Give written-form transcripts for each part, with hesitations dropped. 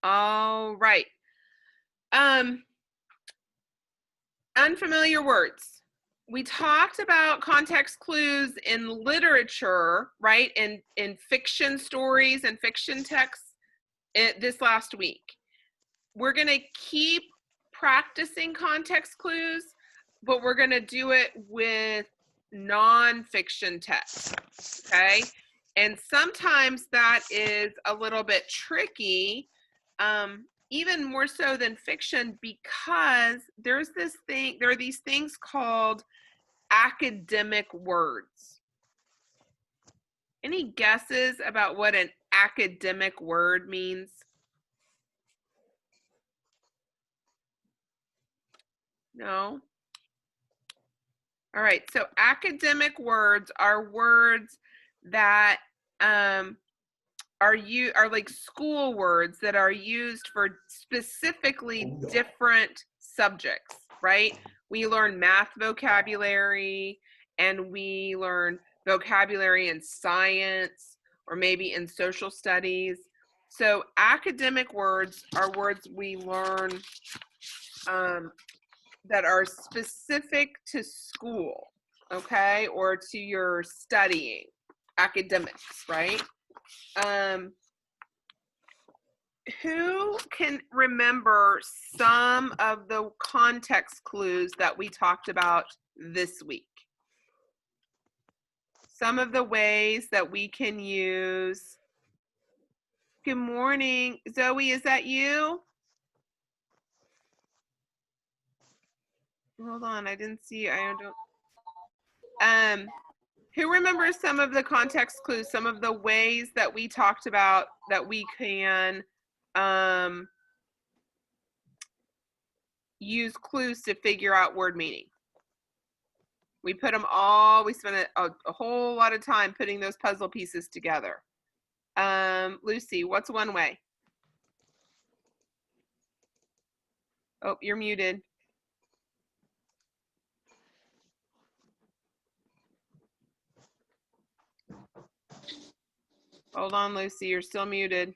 All right. Unfamiliar words. We talked about context clues in literature, right? In fiction stories and fiction texts this last week. We're going to keep practicing context clues, but we're going to do it with nonfiction text, okay? And sometimes that is a little bit tricky, even more so than fiction, because there are these things called academic words. Any guesses about what an academic word means? No? All right, so academic words are words that are like school words that are used for specifically different subjects, right? We learn math vocabulary, and we learn vocabulary in science, or maybe in social studies. So academic words are words we learn that are specific to school, okay, or to your studying, academics, right? Who can remember some of the context clues that we talked about this week? Some of the ways that we can use. Good morning, Zoe, is that you? Hold on, I didn't see, who remembers some of the context clues, some of the ways that we talked about that we can use clues to figure out word meaning? We put them all, we spent a whole lot of time putting those puzzle pieces together. Lucy, what's one way? Oh, you're muted. Hold on, Lucy, you're still muted.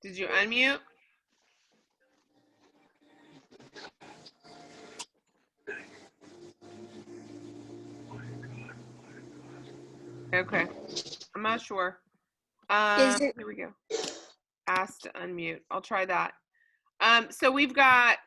Did you unmute? Okay, I'm not sure. Here we go. Ask to unmute. I'll try that. So we've got,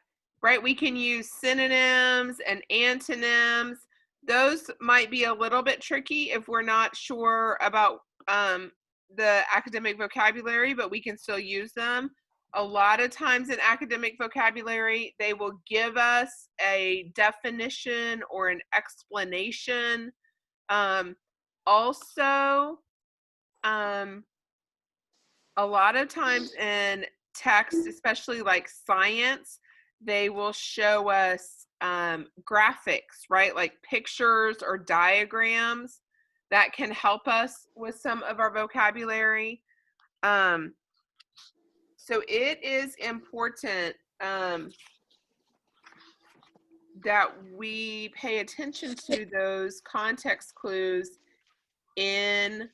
right, we can use synonyms and antonyms. Those might be a little bit tricky if we're not sure about the academic vocabulary, but we can still use them. A lot of times in academic vocabulary, they will give us a definition or an explanation. Also, a lot of times in text, especially like science, they will show us graphics, right? Like pictures or diagrams that can help us with some of our vocabulary. So it is important that we pay attention to those context clues in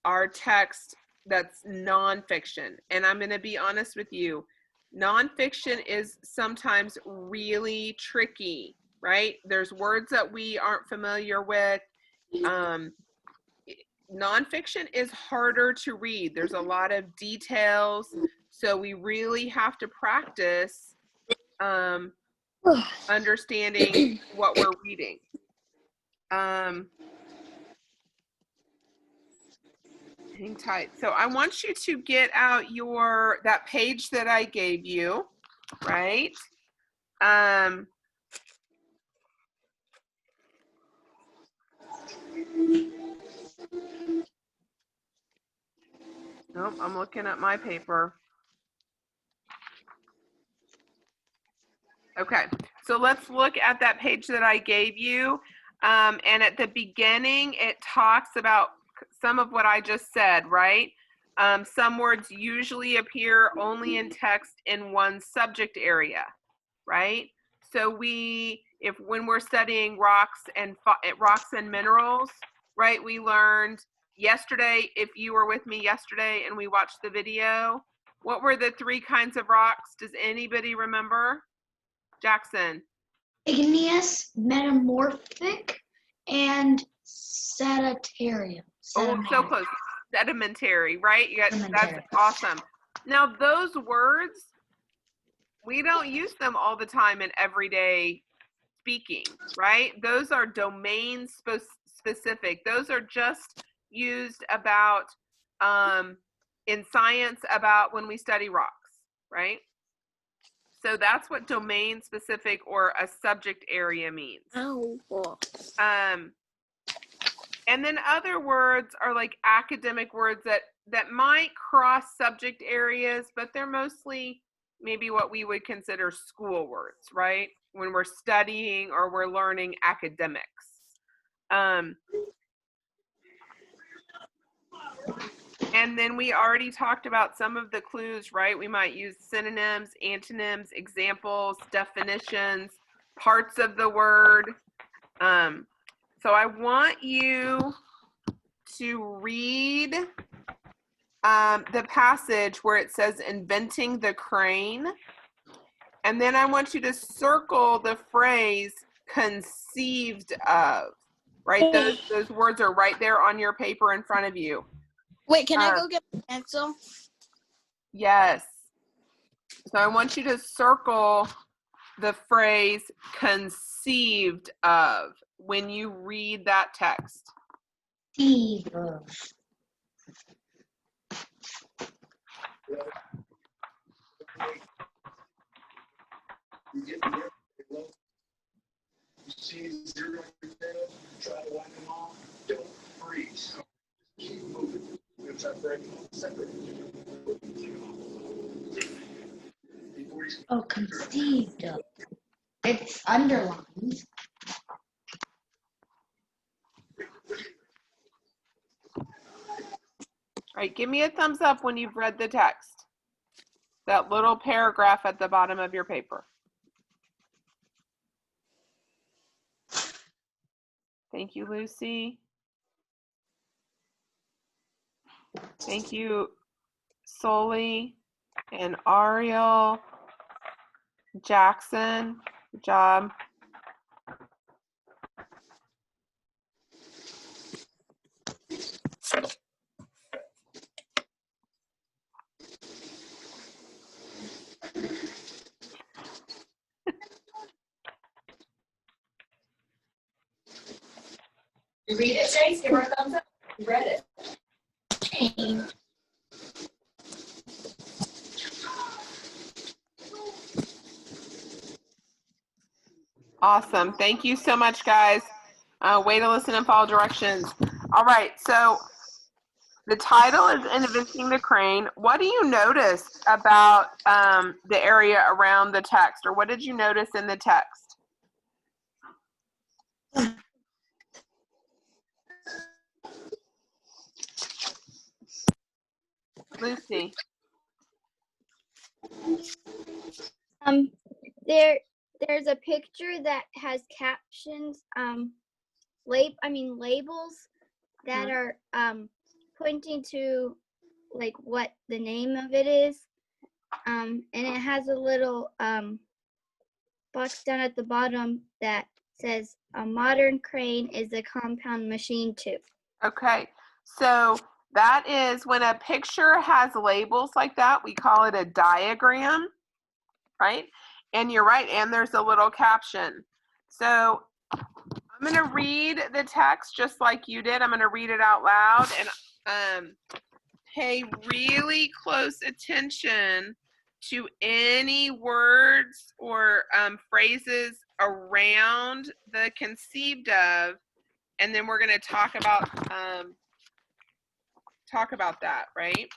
our text that's nonfiction. And I'm going to be honest with you, nonfiction is sometimes really tricky, right? There's words that we aren't familiar with. Nonfiction is harder to read. There's a lot of details, so we really have to practice understanding what we're reading. Hang tight. So I want you to get out that page that I gave you, right? Nope, I'm looking at my paper. Okay, so let's look at that page that I gave you. And at the beginning, it talks about some of what I just said, right? Some words usually appear only in text in one subject area, right? So when we're studying rocks and minerals, right? We learned yesterday, if you were with me yesterday and we watched the video, what were the 3 kinds of rocks? Does anybody remember? Jackson. Igneous, metamorphic, and sedimentary. Oh, so close. Sedimentary, right? That's awesome. Now, those words, we don't use them all the time in everyday speaking, right? Those are domain specific. Those are just used about in science about when we study rocks, right? So that's what domain specific or a subject area means. Oh. And then other words are like academic words that might cross subject areas, but they're mostly maybe what we would consider school words, right? When we're studying or we're learning academics. And then we already talked about some of the clues, right? We might use synonyms, antonyms, examples, definitions, parts of the word. So I want you to read the passage where it says inventing the crane. And then I want you to circle the phrase conceived of, right? Those words are right there on your paper in front of you. Wait, can I go get a pencil? Yes. So I want you to circle the phrase conceived of when you read that text. Conceived of. See 0 try to wind them off. Don't freeze. Keep moving. We're going to try breaking them separate. Oh, conceived of. It's underlined. All right, give me a thumbs up when you've read the text. That little paragraph at the bottom of your paper. Thank you, Lucy. Thank you, Soli and Ariel, Jackson. Good job. You read it, Chase? Give her a thumbs up. You read it. Awesome. Thank you so much, guys. Way to listen and follow directions. All right, so the title is Inventing the Crane. What do you notice about the area around the text, or what did you notice in the text? Lucy. There's a picture that has captions, labels that are pointing to like what the name of it is. And it has a little box down at the bottom that says a modern crane is a compound machine too. Okay, so that is when a picture has labels like that, we call it a diagram, right? And you're right, and there's a little caption. So I'm going to read the text just like you did. I'm going to read it out loud and pay really close attention to any words or phrases around the conceived of, and then we're going to talk about that, right?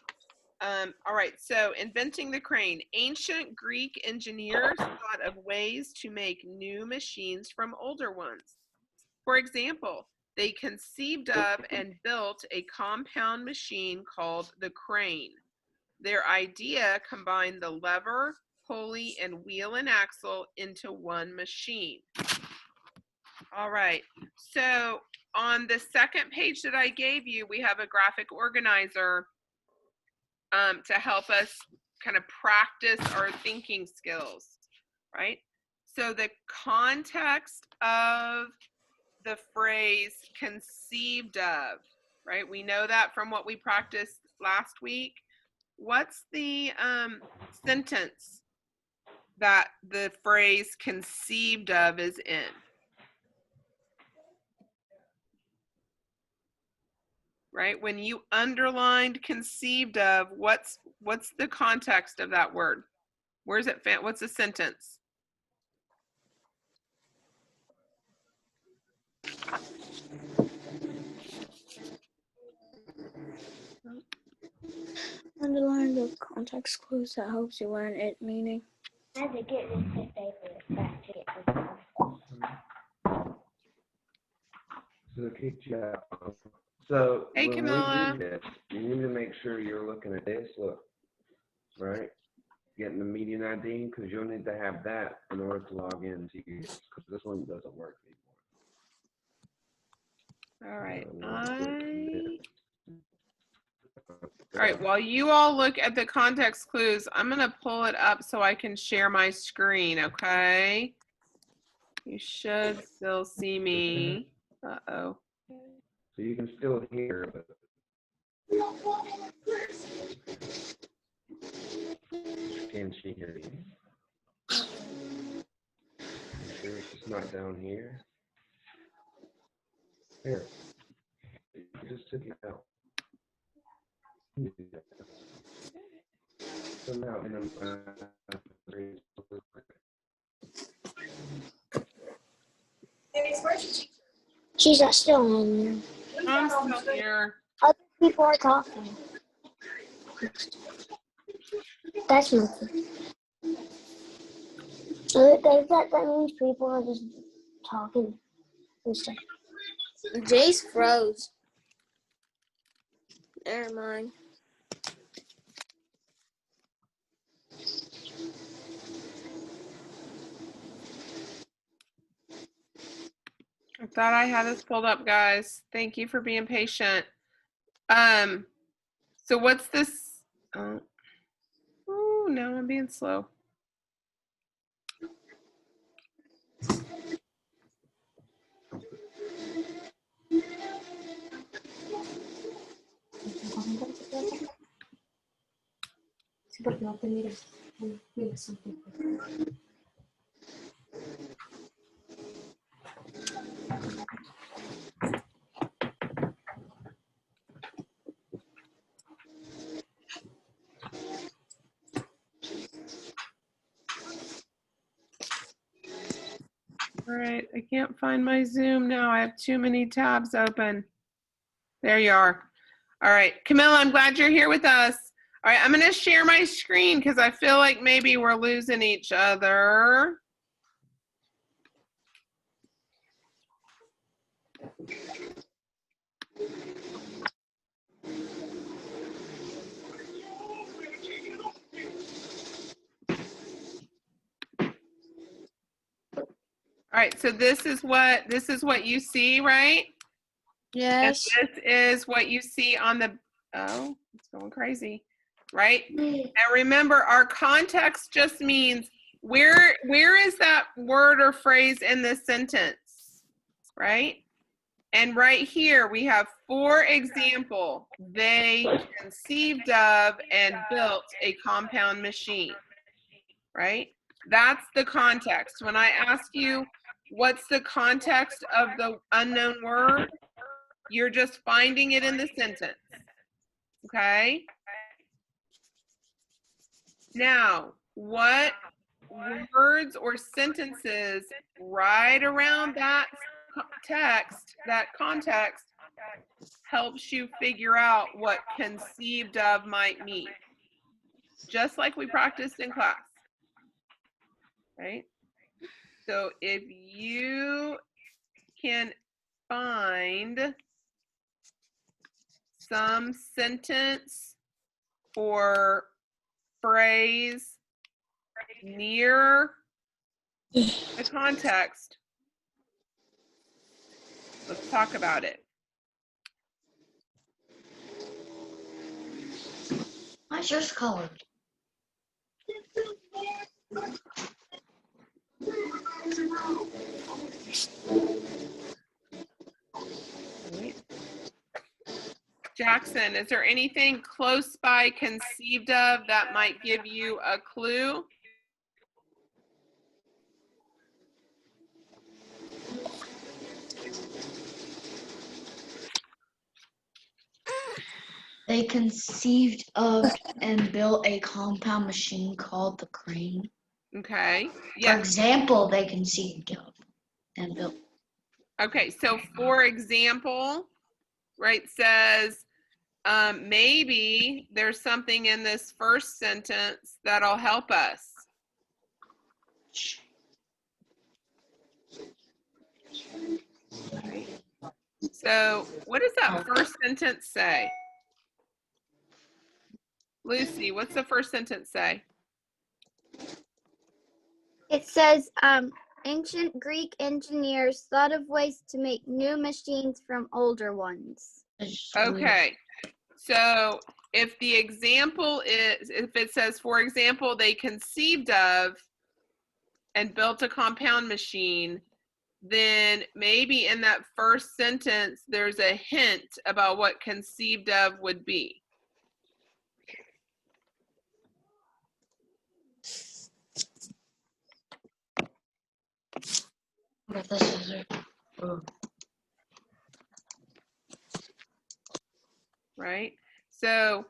All right, so inventing the crane. Ancient Greek engineers thought of ways to make new machines from older ones. For example, they conceived of and built a compound machine called the crane. Their idea combined the lever, pulley, and wheel and axle into one machine. All right, so on the second page that I gave you, we have a graphic organizer to help us kind of practice our thinking skills, right? So the context of the phrase conceived of, right? We know that from what we practiced last week. What's the sentence that the phrase conceived of is in? Right? When you underlined conceived of, what's the context of that word? Where's it? What's the sentence? Underline the context clues that helps you learn its meaning. I had to get this paper back to get this. So kick you out. So Hey, when Camilla. we do this, you need to make sure you're looking at this. Look, right? Getting the meeting ID, because you'll need to have that in order to log in to use, because this one doesn't work anymore. All right. All All right, while you all look at the context clues, I'm going to pull it up so I can share my screen, okay? You should still see me. Uh-oh. So you can still hear, but can she hear you? Sure it's just not down here? Here. You just took it out. So now, She's not still on there. I'm still here. Other people are talking. That's nothing. So that means people are just talking and stuff. Jace froze. Never mind. I thought I had this pulled up, guys. Thank you for being patient. So what's this? Oh, now I'm being slow. All right, I can't find my Zoom now. I have too many tabs open. There you are. All right, Camilla, I'm glad you're here with us. All right, I'm going to share my screen because I feel like maybe we're losing each other. All right, so this is what you see, right? Yes. And this is what you see on the, oh, it's going crazy, right? And remember, our context just means where is that word or phrase in this sentence, right? And right here we have, for example, they conceived of and built a compound machine, right? That's the context. When I ask you, what's the context of the unknown word? You're just finding it in the sentence, okay? Now, what words or sentences right around that text, that context, helps you figure out what conceived of might mean? Just like we practiced in class, right? So if you can find some sentence or phrase near the context, let's talk about it. Why's yours colored? Jackson, is there anything close by conceived of that might give you a clue? They conceived of and built a compound machine called the crane. Okay. For Yes. example, they conceived of and built. Okay. So for example, right, says maybe there's something in this first sentence that'll help us. So what does that first sentence say? Lucy, what's the first sentence say? It says, ancient Greek engineers thought of ways to make new machines from older ones. Okay. So if the example is, if it says, for example, they conceived of and built a compound machine, then maybe in that first sentence, there's a hint about what conceived of would be. What if this is it? Right? So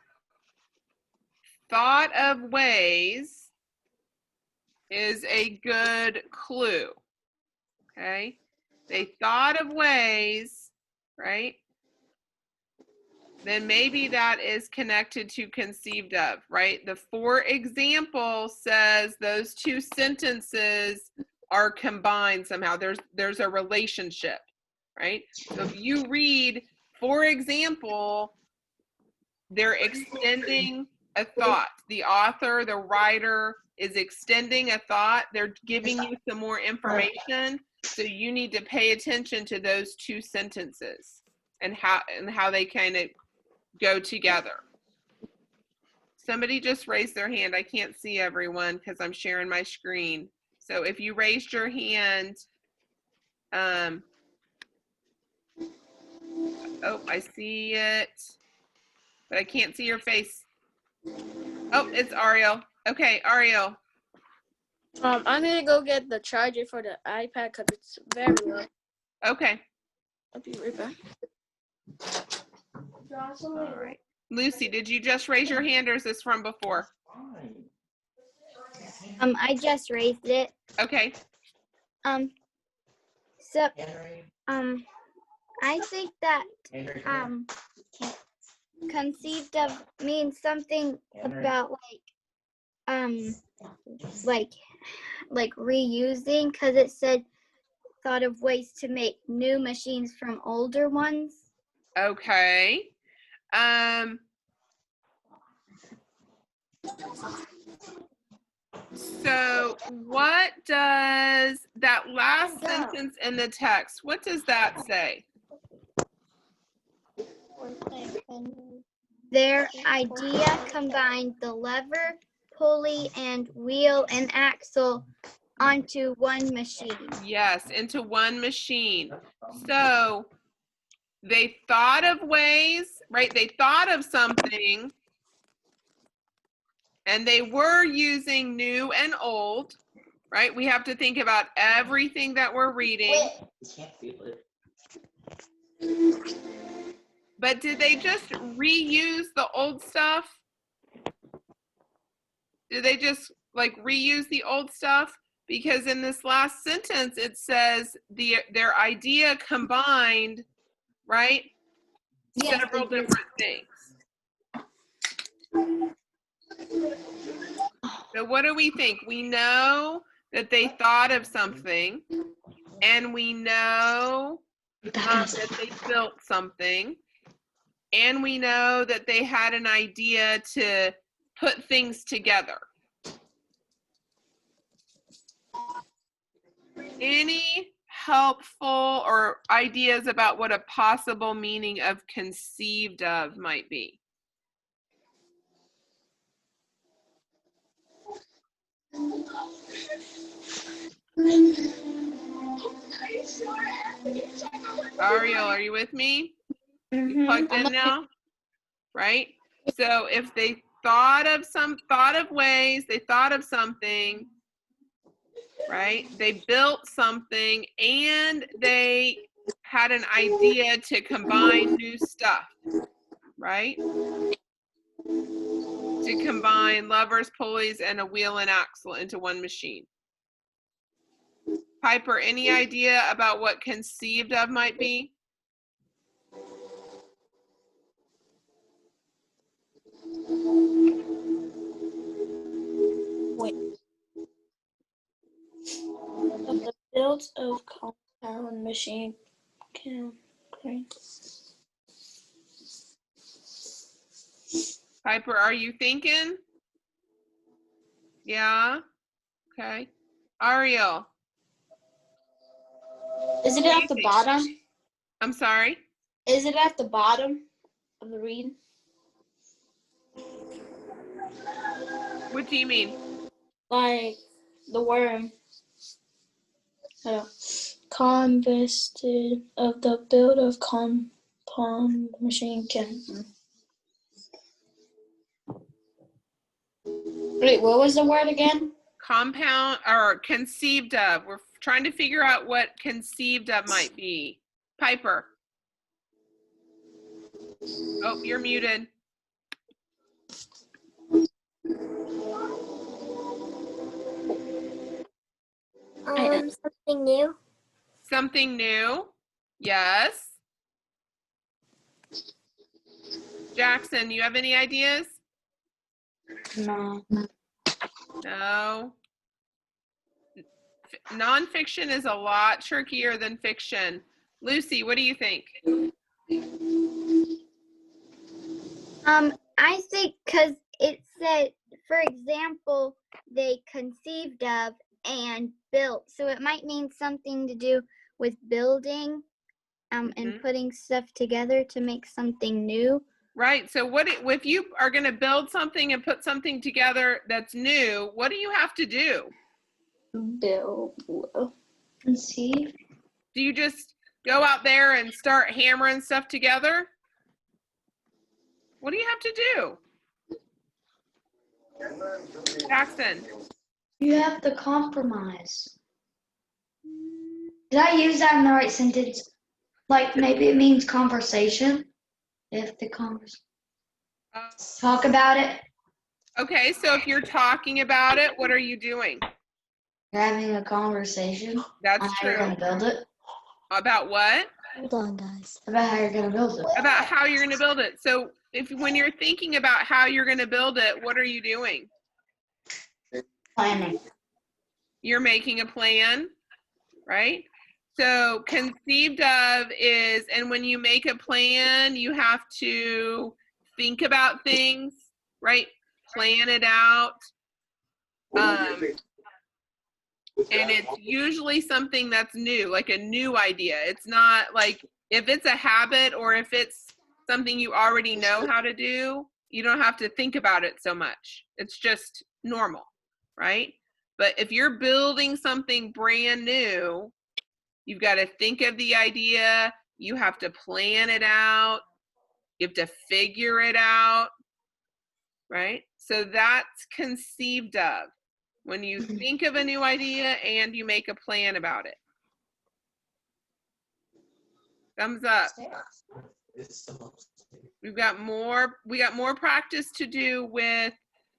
thought of ways is a good clue. Okay? They thought of ways, right? Then maybe that is connected to conceived of, right? The for example says those two sentences are combined somehow. There's a relationship, right? So if you read, for example, they're extending a thought. The author, the writer is extending a thought. They're giving you some more information. So you need to pay attention to those two sentences and how they kind of go together. Somebody just raised their hand. I can't see everyone because I'm sharing my screen. So if you raised your hand, oh, I see it, but I can't see your face. Oh, it's Ariel. Okay, Ariel. I need to go get the charger for the iPad because it's very low. Okay. I'll be right back. All right. Lucy, did you just raise your hand or is this from before? I just raised it. Okay. So, I think that, conceived of means something about like reusing, because it said thought of ways to make new machines from older ones. Okay. So what does that last sentence in the text, what does that say? Their idea combined the lever, pulley, and wheel and axle onto one machine. Yes, into one machine. So they thought of ways, right? They thought of something and they were using new and old, right? We have to think about everything that we're reading. But did they just reuse the old stuff? Did they just like reuse the old stuff? Because in this last sentence, it says their idea combined, right? Yes, Several they did. different things. So what do we think? We know that they thought of something, and we know that they built something, and we know that they had an idea to put things together. Any helpful or ideas about what a possible meaning of conceived of might be? Ariel, are you with me? You plugged in now? Right? So if they thought of ways, they thought of something, right? They built something and they had an idea to combine new stuff, right? To combine levers, pulleys, and a wheel and axle into one machine. Piper, any idea about what conceived of might be? Of the build of compound machine can crane. Piper, are you thinking? Yeah. Okay. Ariel. Is it What do at you the think? bottom? I'm sorry. Is it at the bottom of the read? What do you mean? Like the worm. Convested of the build of compound machine can. Wait, what was the word again? Compound or conceived of. We're trying to figure out what conceived of might be. Piper. Oh, you're muted. Something new. Something new. Yes. Jackson, you have any ideas? No. No. Nonfiction is a lot trickier than fiction. Lucy, what do you think? I think because it said, for example, they conceived of and built, so it might mean something to do with building, and putting stuff together to make something new. Right. So what if you are going to build something and put something together that's new, what do you have to do? Build. Conceive. Do you just go out there and start hammering stuff together? What do you have to do? Jackson. You have to compromise. Did I use that in the right sentence? Like maybe it means conversation. If the talk about it. Okay, so if you're talking about it, what are you doing? You're having a conversation. That's on how true. you're gonna build it. About what? Hold on, guys. About how you're gonna build it. About how you're going to build it. So when you're thinking about how you're going to build it, what are you doing? Planning. You're making a plan, right? So conceived of is, and when you make a plan, you have to think about things, right? Plan it out. And it's usually something that's new, like a new idea. It's not like if it's a habit or if it's something you already know how to do, you don't have to think about it so much. It's just normal, right? But if you're building something brand new, you've got to think of the idea, you have to plan it out, you have to figure it out, right? So that's conceived of. When you think of a new idea and you make a plan about it. Thumbs up. We got more practice to do with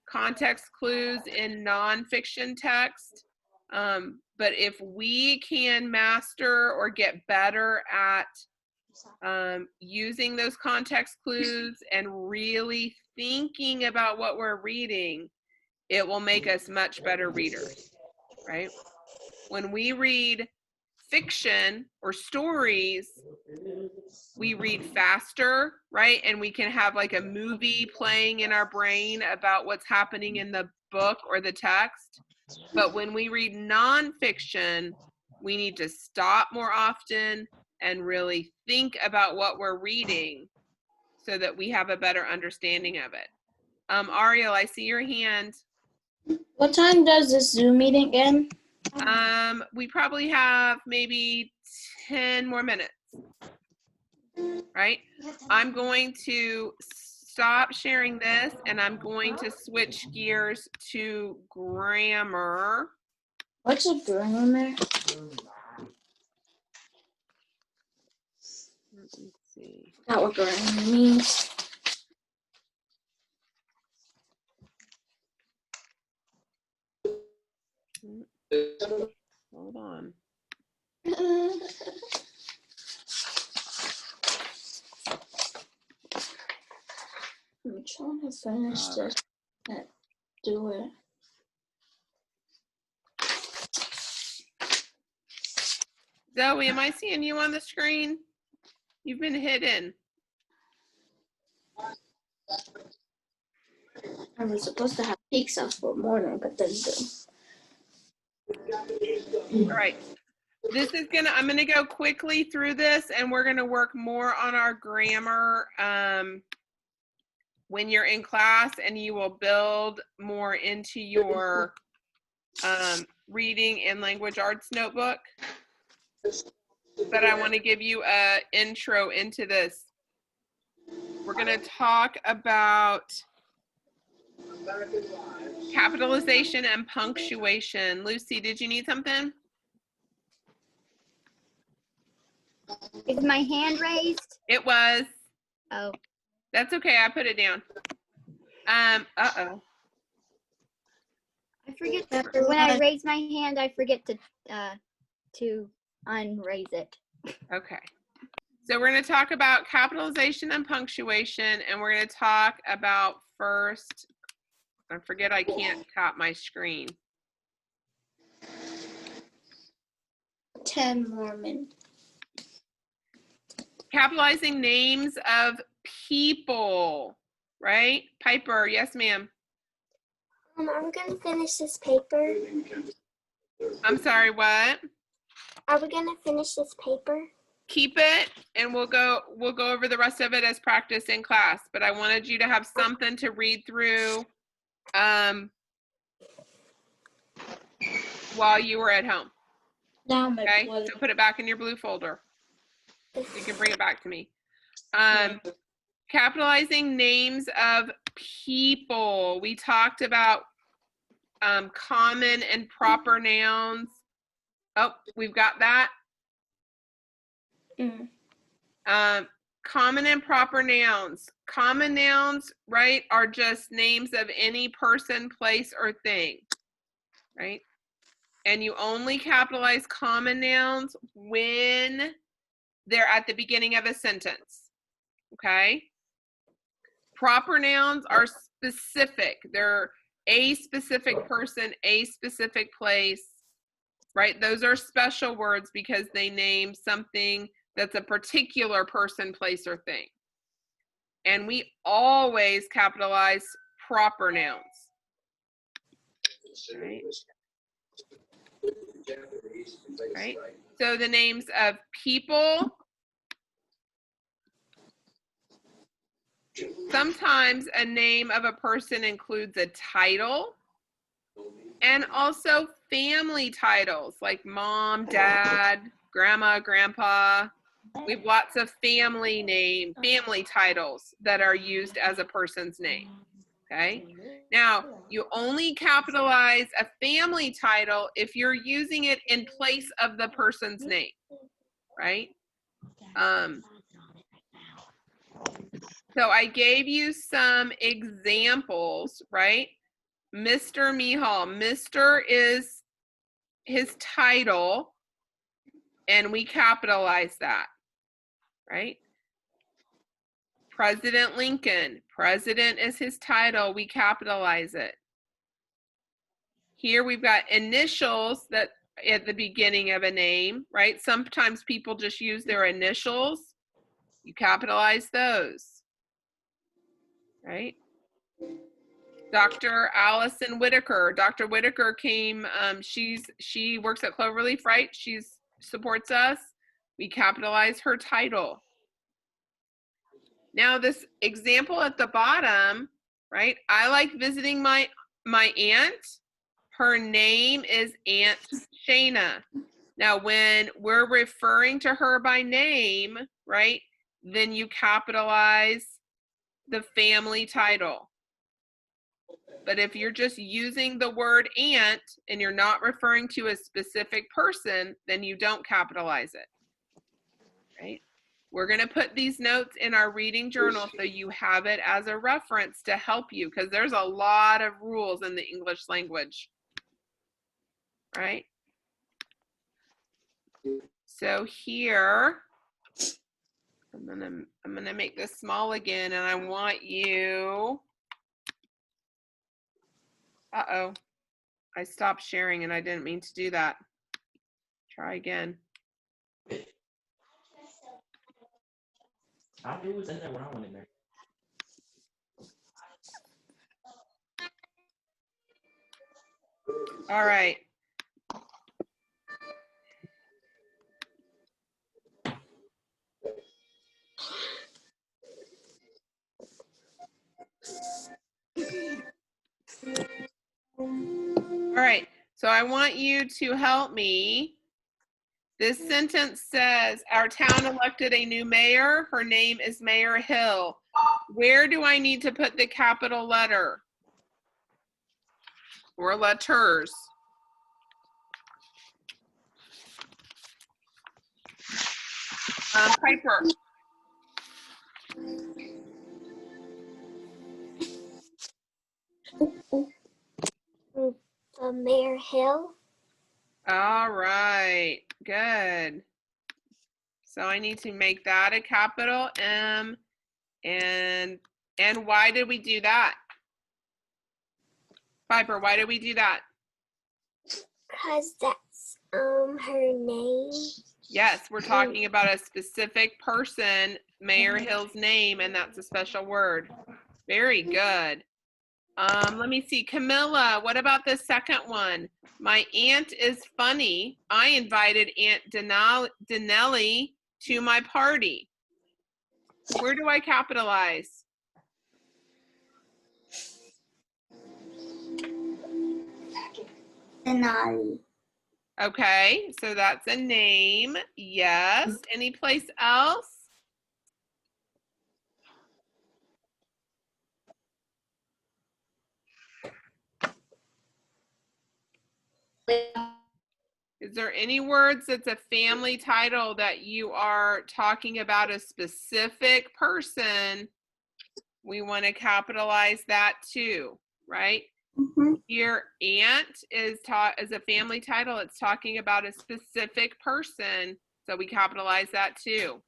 context clues in nonfiction text. But if we can master or get better at using those context clues and really thinking about what we're reading, it will make us much better readers, right? When we read fiction or stories, we read faster, right? And we can have like a movie playing in our brain about what's happening in the book or the text. But when we read nonfiction, we need to stop more often and really think about what we're reading so that we have a better understanding of it. Ariel, I see your hand. What time does this Zoom meeting end? We probably have maybe 10 more minutes, right? I'm going to stop sharing this and I'm going to switch gears to grammar. What's a grammar? Let me see. Not what grammar means. Hold on. I'm trying to finish this and do it. Zoe, am I seeing you on the screen? You've been hidden. I was supposed to have pizza for morning, but then All right. I'm gonna go quickly through this and we're gonna work more on our grammar when you're in class, and you will build more into your reading and language arts notebook. But I want to give you an intro into this. We're gonna talk about capitalization and punctuation. Lucy, did you need something? Is my hand raised? It was. Oh, That's okay. I put it down. Uh-oh. I forget when I raise my hand, I forget to unraise it. Okay. So we're going to talk about capitalization and punctuation, and we're going to talk about first, I forget I can't tap my screen. 10 more minutes. Capitalizing names of people, right? Piper, yes, ma'am. I'm gonna finish this paper. I'm sorry, what? Are we gonna finish this paper? Keep it, and we'll go over the rest of it as practice in class. But I wanted you to have something to read through while you were at home. Now my Okay, blood. so put it back in your blue folder. You can bring it back to me. Capitalizing names of people. We talked about common and proper nouns. Oh, we've got that. Common and proper nouns. Common nouns, right, are just names of any person, place, or thing, right? And you only capitalize common nouns when they're at the beginning of a sentence, okay? Proper nouns are specific. They're a specific person, a specific place, right? Those are special words because they name something that's a particular person, place, or thing. And we always capitalize proper nouns. Right? Right? So the names of people. Sometimes a name of a person includes a title and also family titles like mom, dad, grandma, grandpa. We have lots of family titles that are used as a person's name, okay? Now, you only capitalize a family title if you're using it in place of the person's name, right? So I gave you some examples, right? Mr. Mihal. Mr. is his title, and we capitalize that, right? President Lincoln. President is his title. We capitalize it. Here we've got initials that at the beginning of a name, right? Sometimes people just use their initials. You capitalize those, right? Dr. Allison Whitaker. Dr. Whitaker came, she works at Cloverleaf, right? She supports us. We capitalize her title. Now this example at the bottom, right? I like visiting my aunt. Her name is Aunt Shayna. Now when we're referring to her by name, right? Then you capitalize the family title. But if you're just using the word aunt and you're not referring to a specific person, then you don't capitalize it, right? We're going to put these notes in our reading journal so you have it as a reference to help you, because there's a lot of rules in the English language, right? So here, I'm gonna make this small again, and I want you, uh-oh, I stopped sharing and I didn't mean to do that. Try again. It was in there when I went in there. All right. All right, so I want you to help me. This sentence says, our town elected a new mayor. Her name is Mayor Hill. Where do I need to put the capital letter or letters? Piper. Mayor Hill. All right, good. So I need to make that a capital M. And why did we do that? Piper, why did we do that? Because that's her name. Yes, we're talking about a specific person, Mayor Hill's name, and that's a special word. Very good. Let me see, Camilla, what about the second one? My aunt is funny. I invited Aunt Denelli to my party. Where do I capitalize? Denali. Okay, so that's a name. Yes. Any place else? Is there any words that's a family title that you are talking about a specific person? We want to capitalize that too, right? Mm-hmm. Your aunt is a family title. It's talking about a specific person, so we capitalize that too.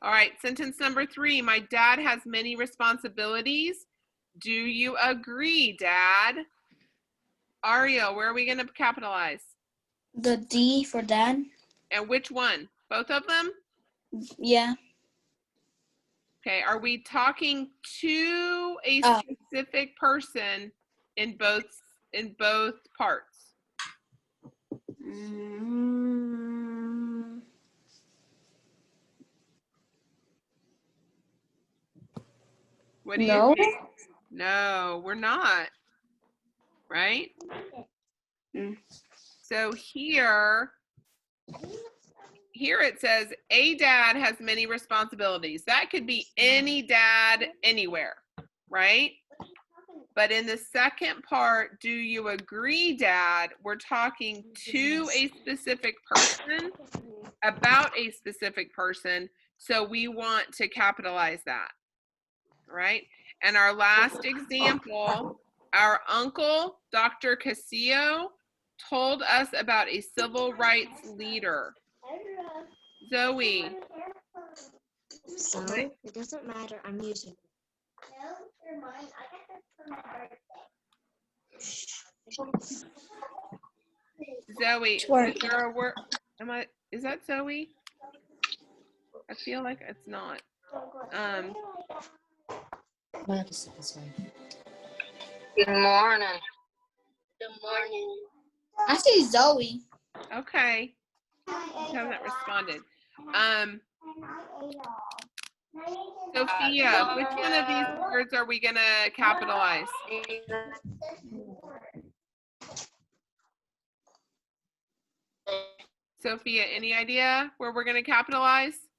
All right, sentence number 3. My dad has many responsibilities. Do you agree, Dad? Ariel, where are we going to capitalize? The D for dad. And which one? Both of them? Yeah. Okay, are we talking to a specific person in both parts? What do you think? No, we're not. Right? So here it says a dad has many responsibilities. That could be any dad anywhere, right? But in the second part, do you agree, Dad? We're talking to a specific person, about a specific person, so we want to capitalize that, right? And our last example, our uncle, Dr. Casillo, told us about a civil rights leader. Zoe. So it doesn't matter. I'm using it. No, you're mine. I got this for my birthday. Zoe, Sure. is there a word? Is that Zoe? I feel like it's not. Good morning. Good morning. I see Zoe. Okay. You haven't responded. Sophia, which one of these words are we gonna capitalize? Sophia, any idea where we're gonna capitalize?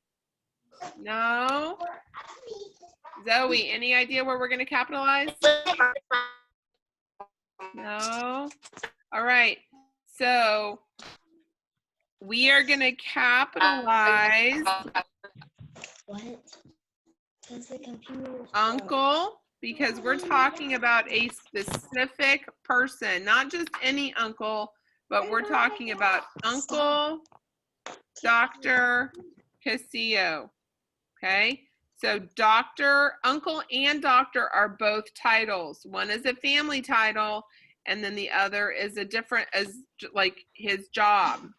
No? Zoe, any idea where we're gonna capitalize? No? All right. So we are gonna capitalize What? Because the computer. uncle because we're talking about a specific person, not just any uncle, but we're talking about Uncle Dr. Casillo. Okay, so doctor, uncle and doctor are both titles. One is a family title, and then the other is a different, as like his job,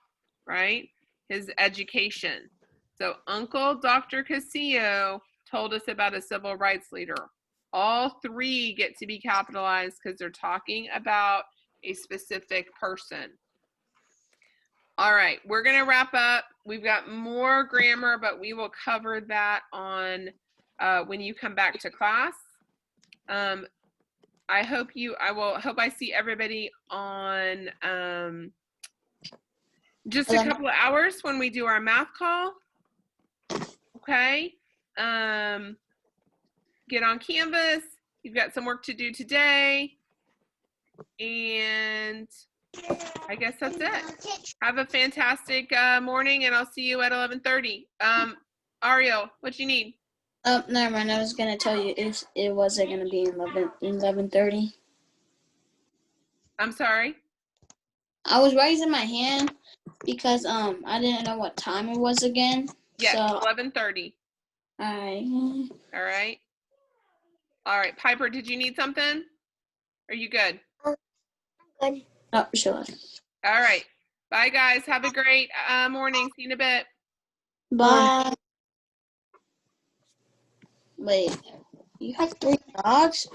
right? His education. So Uncle Dr. Casillo told us about a civil rights leader. All three get to be capitalized because they're talking about a specific person. All right, we're gonna wrap up. We've got more grammar, but we will cover that on when you come back to class. I hope I see everybody on just a couple of hours when we do our math call. Okay. Get on Canvas. You've got some work to do today. And I guess that's it. Have a fantastic morning, and I'll see you at 11:30. Ariel, what you need? Oh, never mind. I was gonna tell you if it wasn't gonna be 11:30. I'm sorry. I was raising my hand because I didn't know what time it was again. Yes, So 11:30. I. All right. All right, Piper, did you need something? Are you good? Good. Oh, sure. All right. Bye, guys. Have a great morning. See you in a bit. Bye. Wait, you have 3 dogs?